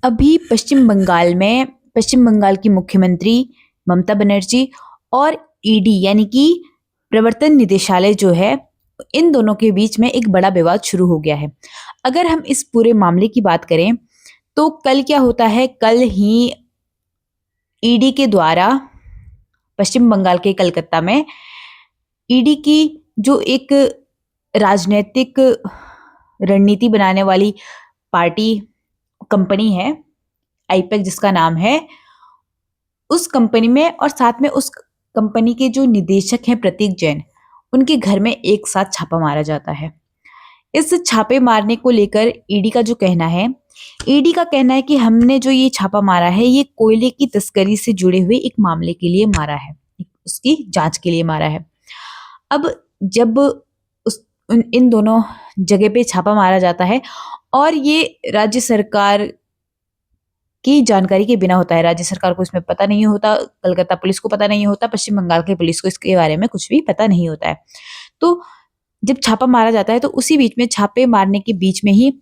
अभी पश्चिम बंगाल की मुख्यमंत्री ममता बनर्जी और ईडी यानी कि प्रवर्तन निदेशालय जो है, इन दोनों के बीच में एक बड़ा विवाद शुरू हो गया है। अगर हम इस पूरे मामले की बात करें तो कल क्या होता है, कल ही ईडी के द्वारा पश्चिम बंगाल के कलकत्ता में ईडी की जो एक राजनीतिक रणनीति बनाने वाली पार्टी कंपनी है, आईपैक जिसका नाम है, उस कंपनी में और साथ में उस कंपनी के जो निदेशक हैं प्रतीक जैन, उनके घर में एक साथ छापा मारा जाता है। इस छापे मारने को लेकर ईडी का कहना है कि हमने जो ये छापा मारा है ये कोयले की तस्करी से जुड़े हुए एक मामले के लिए मारा है, उसकी जांच के लिए मारा है। अब जब इन दोनों जगह पे छापा मारा जाता है और ये राज्य सरकार की जानकारी के बिना होता है, राज्य सरकार को इसमें पता नहीं होता, कलकत्ता पुलिस को पता नहीं होता, पश्चिम बंगाल की पुलिस को इसके बारे में कुछ भी पता नहीं होता है। तो जब छापा मारा जाता है तो उसी बीच में, छापे मारने के बीच में ही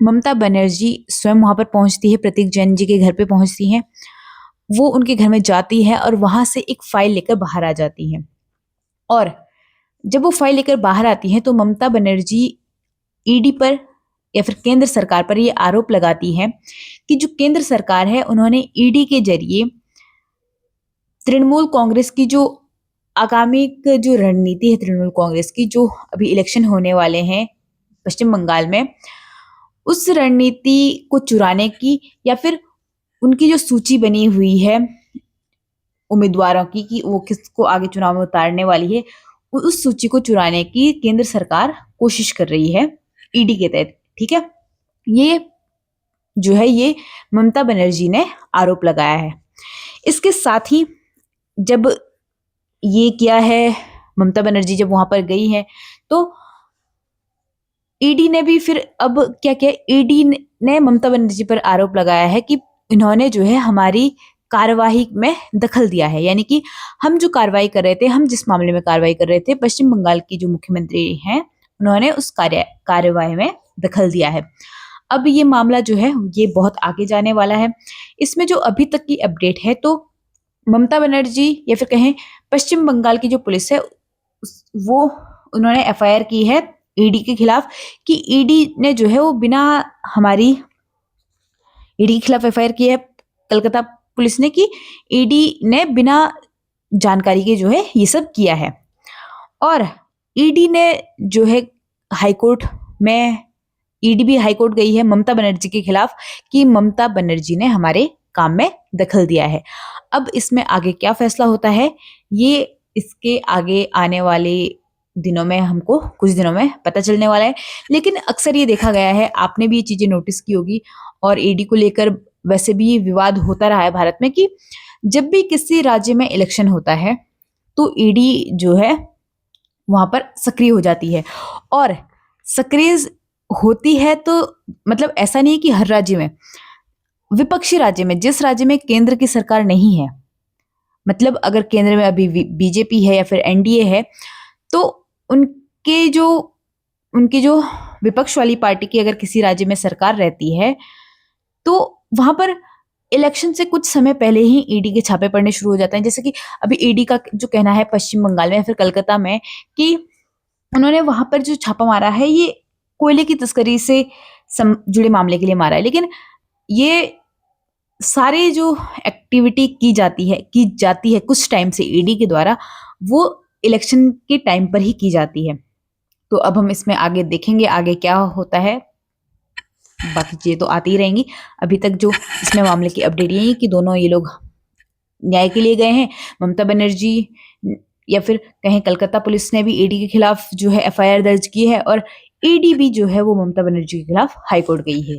ममता बनर्जी स्वयं वहां पर पहुंचती है, प्रतीक जैन जी के घर पे पहुंचती हैं। वो उनके घर में जाती है और वहां से एक फाइल लेकर बाहर आ जाती हैं। और जब वो फाइल लेकर बाहर आती हैं तो ममता बनर्जी ईडी पर या फिर केंद्र सरकार पर ये आरोप लगाती है कि जो केंद्र सरकार है, उन्होंने ईडी के जरिए तृणमूल कांग्रेस की जो आगामी जो रणनीति है, तृणमूल कांग्रेस की जो अभी इलेक्शन होने वाले हैं पश्चिम बंगाल में, उस रणनीति को चुराने की या फिर उनकी जो सूची बनी हुई है उम्मीदवारों की कि वो किसको आगे चुनाव में उतारने वाली है, उस सूची को चुराने की केंद्र सरकार कोशिश कर रही है ईडी के तहत। ठीक है, ये जो है ये ममता बनर्जी ने आरोप लगाया है। इसके साथ ही जब ये किया है, ममता बनर्जी जब वहां पर गई है तो ईडी ने भी फिर अब क्या किया, ईडी ने ममता बनर्जी पर आरोप लगाया है कि इन्होंने जो है हमारी कार्यवाही में दखल दिया है, यानी कि हम जो कार्रवाई कर रहे थे, हम जिस मामले में कार्रवाई कर रहे थे, पश्चिम बंगाल की जो मुख्यमंत्री हैं उन्होंने उस कार्यवाही में दखल दिया है। अब ये मामला जो है ये बहुत आगे जाने वाला है। इसमें जो अभी तक की अपडेट है तो ममता बनर्जी या फिर कहें पश्चिम बंगाल की जो पुलिस है वो उन्होंने एफआईआर की है ईडी के खिलाफ कि ईडी ने जो है वो बिना हमारी ईडी के खिलाफ एफआईआर की है कलकत्ता पुलिस ने कि ईडी ने बिना जानकारी के जो है ये सब किया है। और ईडी ने जो है हाईकोर्ट में, ईडी भी हाईकोर्ट गई है ममता बनर्जी के खिलाफ कि ममता बनर्जी ने हमारे काम में दखल दिया है। अब इसमें आगे क्या फैसला होता है ये इसके आगे आने वाले दिनों में हमको कुछ दिनों में पता चलने वाला है। लेकिन अक्सर ये देखा गया है, आपने भी ये चीजें नोटिस की होगी और ईडी को लेकर वैसे भी विवाद होता रहा है भारत में कि जब भी किसी राज्य में इलेक्शन होता है तो ईडी जो है वहां पर सक्रिय हो जाती है। और सक्रिय होती है तो मतलब ऐसा नहीं है कि हर राज्य में, विपक्षी राज्य में, जिस राज्य में केंद्र की सरकार नहीं है, मतलब अगर केंद्र में अभी बीजेपी है या फिर एनडीए है तो उनकी जो विपक्ष वाली पार्टी की अगर किसी राज्य में सरकार रहती है तो वहां पर इलेक्शन से कुछ समय पहले ही ईडी के छापे पड़ने शुरू हो जाते हैं। जैसे कि अभी ईडी का जो कहना है पश्चिम बंगाल में या फिर कलकत्ता में कि उन्होंने वहां पर जो छापा मारा है ये कोयले की तस्करी से जुड़े मामले के लिए मारा है। लेकिन ये सारे जो एक्टिविटी की जाती है कुछ टाइम से ईडी के द्वारा, वो इलेक्शन के टाइम पर ही की जाती है। तो अब हम इसमें आगे देखेंगे आगे क्या होता है, बाकी चीजें तो आती ही रहेंगी। अभी तक जो इसमें मामले की अपडेट यही है कि दोनों ये लोग न्याय के लिए गए हैं, ममता बनर्जी या फिर कहें कलकत्ता पुलिस ने भी ईडी के खिलाफ जो है एफआईआर दर्ज की है और ईडी भी जो है वो ममता बनर्जी के खिलाफ हाईकोर्ट गई है।